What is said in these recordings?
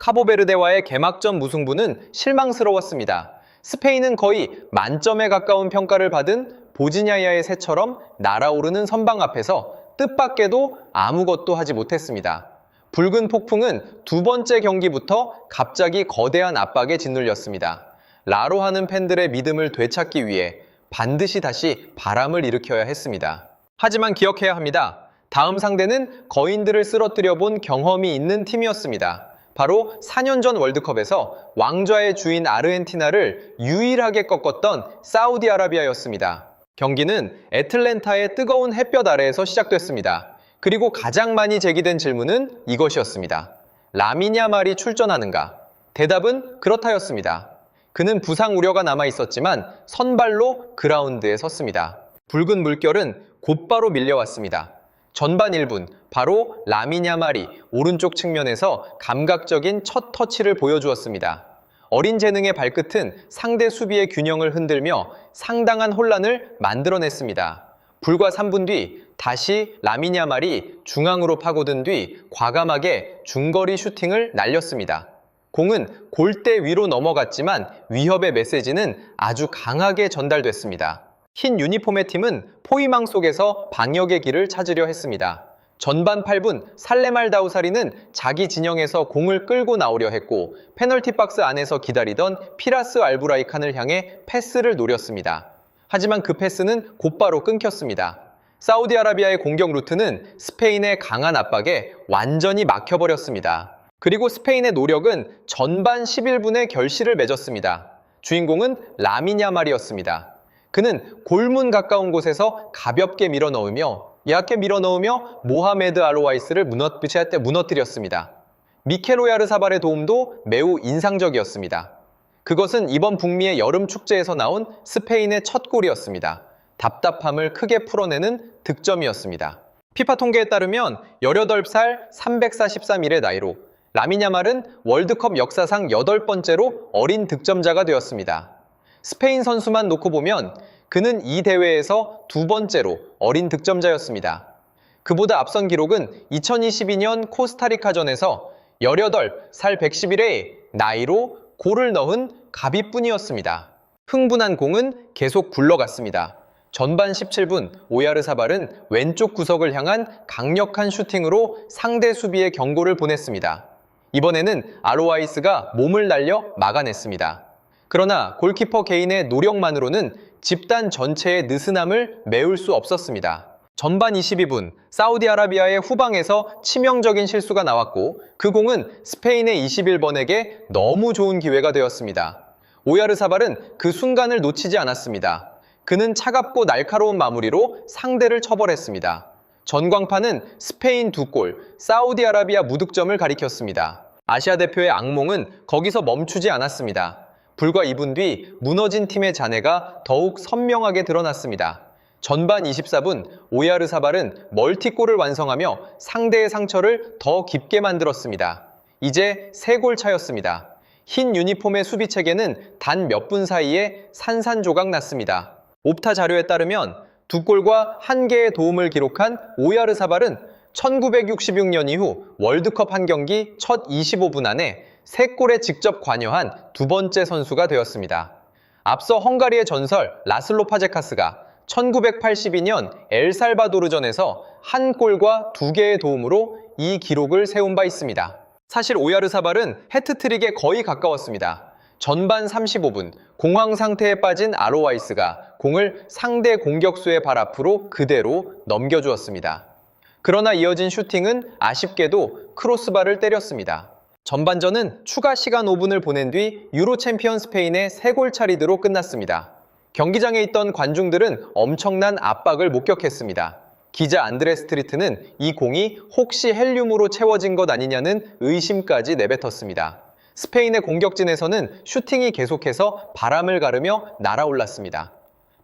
카보베르데와의 개막전 무승부는 실망스러웠습니다. 스페인은 거의 만점에 가까운 평가를 받은 보즈니아의 새처럼 날아오르는 선방 앞에서 뜻밖에도 아무것도 하지 못했습니다. 붉은 폭풍은 두 번째 경기부터 갑자기 거대한 압박에 짓눌렸습니다. 라로 하는 팬들의 믿음을 되찾기 위해 반드시 다시 바람을 일으켜야 했습니다. 하지만 기억해야 합니다. 다음 상대는 거인들을 쓰러뜨려 본 경험이 있는 팀이었습니다. 바로 4년 전 월드컵에서 왕좌의 주인 아르헨티나를 유일하게 꺾었던 사우디아라비아였습니다. 경기는 애틀랜타의 뜨거운 햇볕 아래에서 시작됐습니다. 그리고 가장 많이 제기된 질문은 이것이었습니다. 라민 야말이 출전하는가? 대답은 그렇다였습니다. 그는 부상 우려가 남아 있었지만 선발로 그라운드에 섰습니다. 붉은 물결은 곧바로 밀려왔습니다. 전반 1분, 바로 라민 야말이 오른쪽 측면에서 감각적인 첫 터치를 보여주었습니다. 어린 재능의 발끝은 상대 수비의 균형을 흔들며 상당한 혼란을 만들어냈습니다. 불과 3분 뒤 다시 라민 야말이 중앙으로 파고든 뒤 과감하게 중거리 슈팅을 날렸습니다. 공은 골대 위로 넘어갔지만 위협의 메시지는 아주 강하게 전달됐습니다. 흰 유니폼의 팀은 포위망 속에서 방역의 길을 찾으려 했습니다. 전반 8분 살레말 다우사리는 자기 진영에서 공을 끌고 나오려 했고 페널티 박스 안에서 기다리던 피라스 알브라이칸을 향해 패스를 노렸습니다. 하지만 그 패스는 곧바로 끊겼습니다. 사우디아라비아의 공격 루트는 스페인의 강한 압박에 완전히 막혀버렸습니다. 그리고 스페인의 노력은 전반 11분에 결실을 맺었습니다. 주인공은 라민 야말이었습니다. 그는 골문 가까운 곳에서 가볍게 밀어넣으며 얕게 밀어넣으며 모하메드 알로와이스를 무너뜨렸습니다. 미켈 오야르사발의 도움도 매우 인상적이었습니다. 그것은 이번 북미의 여름 축제에서 나온 스페인의 첫 골이었습니다. 답답함을 크게 풀어내는 득점이었습니다. 피파 통계에 따르면 18살 343일의 나이로 라민 야말은 월드컵 역사상 8번째로 어린 득점자가 되었습니다. 스페인 선수만 놓고 보면 그는 이 대회에서 두 번째로 어린 득점자였습니다. 그보다 앞선 기록은 2022년 코스타리카전에서 18살 111의 나이로 골을 넣은 가비뿐이었습니다. 흥분한 공은 계속 굴러갔습니다. 전반 17분 오야르사발은 왼쪽 구석을 향한 강력한 슈팅으로 상대 수비에 경고를 보냈습니다. 이번에는 알로와이스가 몸을 날려 막아냈습니다. 그러나 골키퍼 개인의 노력만으로는 집단 전체의 느슨함을 메울 수 없었습니다. 전반 22분 사우디아라비아의 후방에서 치명적인 실수가 나왔고 그 공은 스페인의 21번에게 너무 좋은 기회가 되었습니다. 오야르사발은 그 순간을 놓치지 않았습니다. 그는 차갑고 날카로운 마무리로 상대를 처벌했습니다. 전광판은 스페인 2골, 사우디아라비아 무득점을 가리켰습니다. 아시아 대표의 악몽은 거기서 멈추지 않았습니다. 불과 2분 뒤 무너진 팀의 잔해가 더욱 선명하게 드러났습니다. 전반 24분 오야르사발은 멀티골을 완성하며 상대의 상처를 더 깊게 만들었습니다. 이제 3골 차였습니다. 흰 유니폼의 수비 체계는 단 몇 분 사이에 산산조각 났습니다. 옵타 자료에 따르면 2골과 1개의 도움을 기록한 오야르사발은 1966년 이후 월드컵 한 경기 첫 25분 안에 3골에 직접 관여한 두 번째 선수가 되었습니다. 앞서 헝가리의 전설 라슬로 파제카스가 1982년 엘살바도르전에서 1골과 2개의 도움으로 이 기록을 세운 바 있습니다. 사실 오야르사발은 해트트릭에 거의 가까웠습니다. 전반 35분 공황 상태에 빠진 알로와이스가 공을 상대 공격수의 발 앞으로 그대로 넘겨주었습니다. 그러나 이어진 슈팅은 아쉽게도 크로스바를 때렸습니다. 전반전은 추가 시간 5분을 보낸 뒤 유로 챔피언 스페인의 3골 차리드로 끝났습니다. 경기장에 있던 관중들은 엄청난 압박을 목격했습니다. 기자 안드레 스트리트는 이 공이 혹시 헬륨으로 채워진 것 아니냐는 의심까지 내뱉었습니다. 스페인의 공격진에서는 슈팅이 계속해서 바람을 가르며 날아올랐습니다.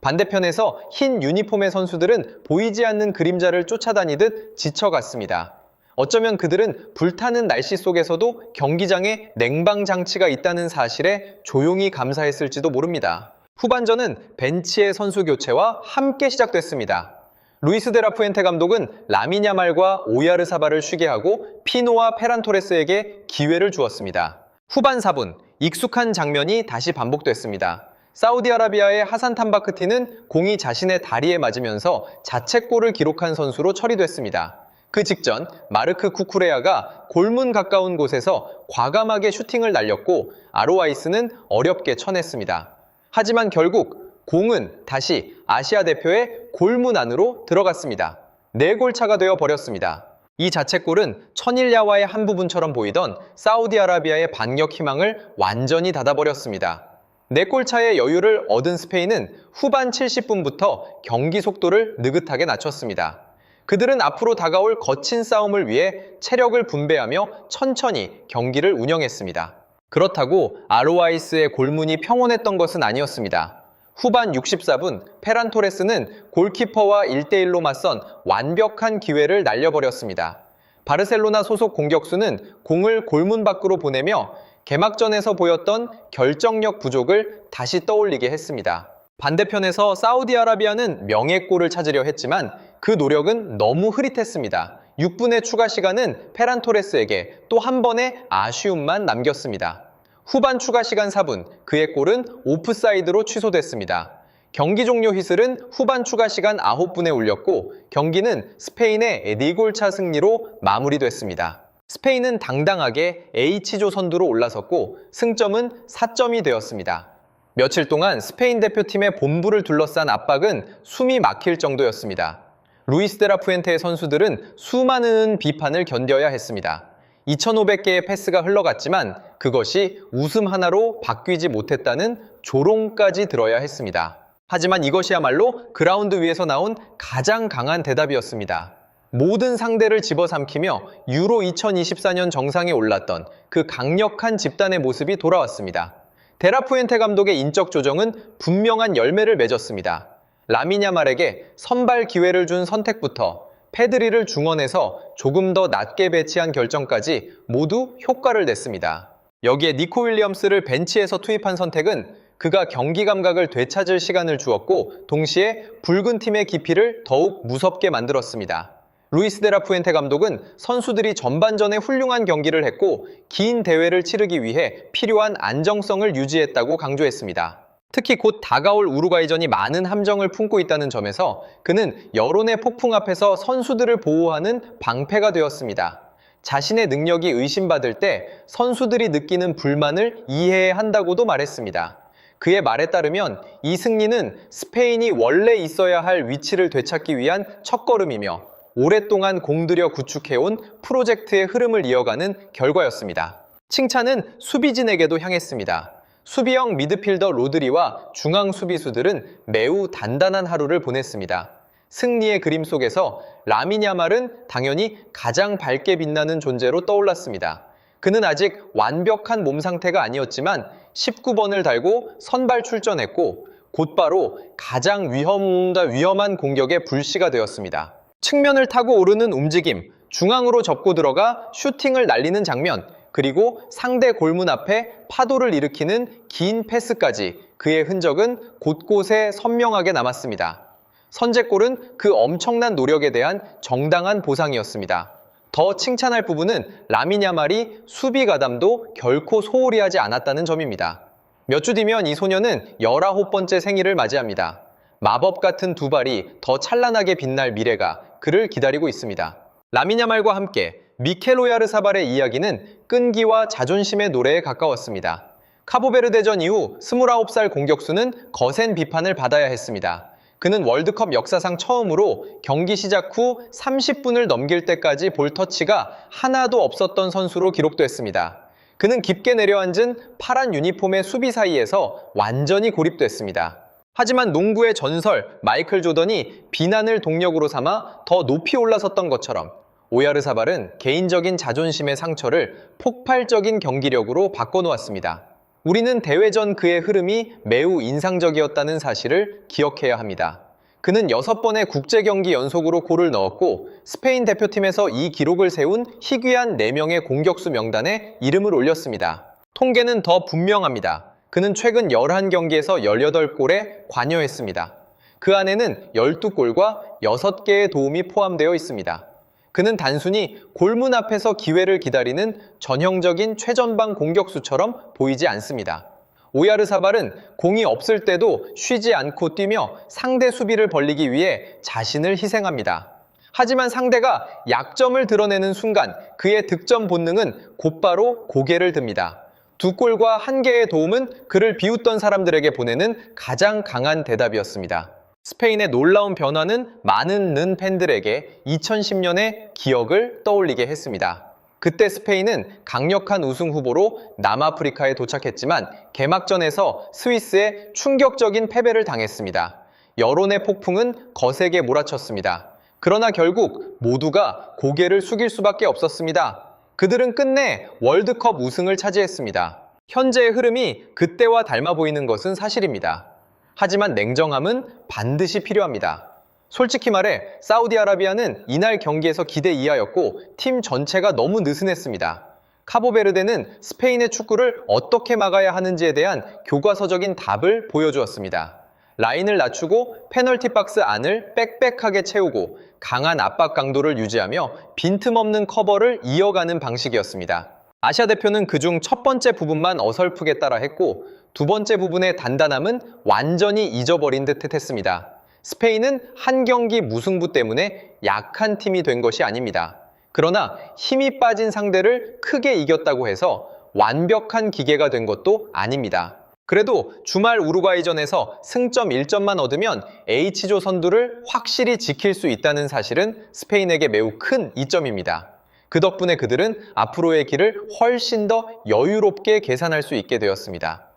반대편에서 흰 유니폼의 선수들은 보이지 않는 그림자를 쫓아다니듯 지쳐갔습니다. 어쩌면 그들은 불타는 날씨 속에서도 경기장에 냉방 장치가 있다는 사실에 조용히 감사했을지도 모릅니다. 후반전은 벤치의 선수 교체와 함께 시작됐습니다. 루이스 데라푸엔테 감독은 라민 야말과 오야르사발을 쉬게 하고 피노와 페란토레스에게 기회를 주었습니다. 후반 4분, 익숙한 장면이 다시 반복됐습니다. 사우디아라비아의 하산 탐바크티는 공이 자신의 다리에 맞으면서 자책골을 기록한 선수로 처리됐습니다. 그 직전 마르크 쿠쿠레야가 골문 가까운 곳에서 과감하게 슈팅을 날렸고 아로와이스는 어렵게 쳐냈습니다. 하지만 결국 공은 다시 아시아 대표의 골문 안으로 들어갔습니다. 4골 차가 되어 버렸습니다. 이 자책골은 천일야와의 한 부분처럼 보이던 사우디아라비아의 반격 희망을 완전히 닫아버렸습니다. 4골 차의 여유를 얻은 스페인은 후반 70분부터 경기 속도를 느긋하게 낮췄습니다. 그들은 앞으로 다가올 거친 싸움을 위해 체력을 분배하며 천천히 경기를 운영했습니다. 그렇다고 아로와이스의 골문이 평온했던 것은 아니었습니다. 후반 64분 페란토레스는 골키퍼와 1대1로 맞선 완벽한 기회를 날려버렸습니다. 바르셀로나 소속 공격수는 공을 골문 밖으로 보내며 개막전에서 보였던 결정력 부족을 다시 떠올리게 했습니다. 반대편에서 사우디아라비아는 명예골을 찾으려 했지만 그 노력은 너무 흐릿했습니다. 6분의 추가 시간은 페란토레스에게 또 한 번의 아쉬움만 남겼습니다. 후반 추가 시간 4분, 그의 골은 오프사이드로 취소됐습니다. 경기 종료 휘슬은 후반 추가 시간 9분에 울렸고 경기는 스페인의 4골 차 승리로 마무리됐습니다. 스페인은 당당하게 H조 선두로 올라섰고 승점은 4점이 되었습니다. 며칠 동안 스페인 대표팀의 본부를 둘러싼 압박은 숨이 막힐 정도였습니다. 루이스 데라푸엔테의 선수들은 수많은 비판을 견뎌야 했습니다. 2,500개의 패스가 흘러갔지만 그것이 웃음 하나로 바뀌지 못했다는 조롱까지 들어야 했습니다. 하지만 이것이야말로 그라운드 위에서 나온 가장 강한 대답이었습니다. 모든 상대를 집어삼키며 유로 2024년 정상에 올랐던 그 강력한 집단의 모습이 돌아왔습니다. 데라푸엔테 감독의 인적 조정은 분명한 열매를 맺었습니다. 라민 야말에게 선발 기회를 준 선택부터 페드리를 중원에서 조금 더 낮게 배치한 결정까지 모두 효과를 냈습니다. 여기에 니코 윌리엄스를 벤치에서 투입한 선택은 그가 경기 감각을 되찾을 시간을 주었고 동시에 붉은 팀의 기피를 더욱 무섭게 만들었습니다. 루이스 데라푸엔테 감독은 선수들이 전반전에 훌륭한 경기를 했고 긴 대회를 치르기 위해 필요한 안정성을 유지했다고 강조했습니다. 특히 곧 다가올 우루과이전이 많은 함정을 품고 있다는 점에서 그는 여론의 폭풍 앞에서 선수들을 보호하는 방패가 되었습니다. 자신의 능력이 의심받을 때 선수들이 느끼는 불만을 이해해야 한다고도 말했습니다. 그의 말에 따르면 이 승리는 스페인이 원래 있어야 할 위치를 되찾기 위한 첫걸음이며 오랫동안 공들여 구축해온 프로젝트의 흐름을 이어가는 결과였습니다. 칭찬은 수비진에게도 향했습니다. 수비형 미드필더 로드리와 중앙 수비수들은 매우 단단한 하루를 보냈습니다. 승리의 그림 속에서 라민 야말은 당연히 가장 밝게 빛나는 존재로 떠올랐습니다. 그는 아직 완벽한 몸 상태가 아니었지만 19번을 달고 선발 출전했고 곧바로 가장 위험한 공격의 불씨가 되었습니다. 측면을 타고 오르는 움직임, 중앙으로 접고 들어가 슈팅을 날리는 장면, 그리고 상대 골문 앞에 파도를 일으키는 긴 패스까지 그의 흔적은 곳곳에 선명하게 남았습니다. 선제골은 그 엄청난 노력에 대한 정당한 보상이었습니다. 더 칭찬할 부분은 라민 야말이 수비 가담도 결코 소홀히 하지 않았다는 점입니다. 몇 주 뒤면 이 소녀는 19번째 생일을 맞이합니다. 마법 같은 두 발이 더 찬란하게 빛날 미래가 그를 기다리고 있습니다. 라민 야말과 함께 미켈 오야르사발의 이야기는 끈기와 자존심의 노래에 가까웠습니다. 카보베르대전 이후 29살 공격수는 거센 비판을 받아야 했습니다. 그는 월드컵 역사상 처음으로 경기 시작 후 30분을 넘길 때까지 볼 터치가 하나도 없었던 선수로 기록됐습니다. 그는 깊게 내려앉은 파란 유니폼의 수비 사이에서 완전히 고립됐습니다. 하지만 농구의 전설 마이클 조던이 비난을 동력으로 삼아 더 높이 올라섰던 것처럼 오야르사발은 개인적인 자존심의 상처를 폭발적인 경기력으로 바꿔놓았습니다. 우리는 대회 전 그의 흐름이 매우 인상적이었다는 사실을 기억해야 합니다. 그는 6번의 국제 경기 연속으로 골을 넣었고 스페인 대표팀에서 이 기록을 세운 희귀한 4명의 공격수 명단에 이름을 올렸습니다. 통계는 더 분명합니다. 그는 최근 11경기에서 18골에 관여했습니다. 그 안에는 12골과 6개의 도움이 포함되어 있습니다. 그는 단순히 골문 앞에서 기회를 기다리는 전형적인 최전방 공격수처럼 보이지 않습니다. 오야르사발은 공이 없을 때도 쉬지 않고 뛰며 상대 수비를 벌리기 위해 자신을 희생합니다. 하지만 상대가 약점을 드러내는 순간 그의 득점 본능은 곧바로 고개를 듭니다. 2골과 1개의 도움은 그를 비웃던 사람들에게 보내는 가장 강한 대답이었습니다. 스페인의 놀라운 변화는 많은 는 팬들에게 2010년의 기억을 떠올리게 했습니다. 그때 스페인은 강력한 우승 후보로 남아프리카에 도착했지만 개막전에서 스위스에 충격적인 패배를 당했습니다. 여론의 폭풍은 거세게 몰아쳤습니다. 그러나 결국 모두가 고개를 숙일 수밖에 없었습니다. 그들은 끝내 월드컵 우승을 차지했습니다. 현재의 흐름이 그때와 닮아 보이는 것은 사실입니다. 하지만 냉정함은 반드시 필요합니다. 솔직히 말해 사우디아라비아는 이날 경기에서 기대 이하였고 팀 전체가 너무 느슨했습니다. 카보베르데는 스페인의 축구를 어떻게 막아야 하는지에 대한 교과서적인 답을 보여주었습니다. 라인을 낮추고 페널티 박스 안을 빽빽하게 채우고 강한 압박 강도를 유지하며 빈틈없는 커버를 이어가는 방식이었습니다. 아시아 대표는 그중 첫 번째 부분만 어설프게 따라했고 두 번째 부분의 단단함은 완전히 잊어버린 듯 했습니다. 스페인은 한 경기 무승부 때문에 약한 팀이 된 것이 아닙니다. 그러나 힘이 빠진 상대를 크게 이겼다고 해서 완벽한 기계가 된 것도 아닙니다. 그래도 주말 우루과이전에서 승점 1점만 얻으면 H조 선두를 확실히 지킬 수 있다는 사실은 스페인에게 매우 큰 이점입니다. 그 덕분에 그들은 앞으로의 길을 훨씬 더 여유롭게 계산할 수 있게 되었습니다.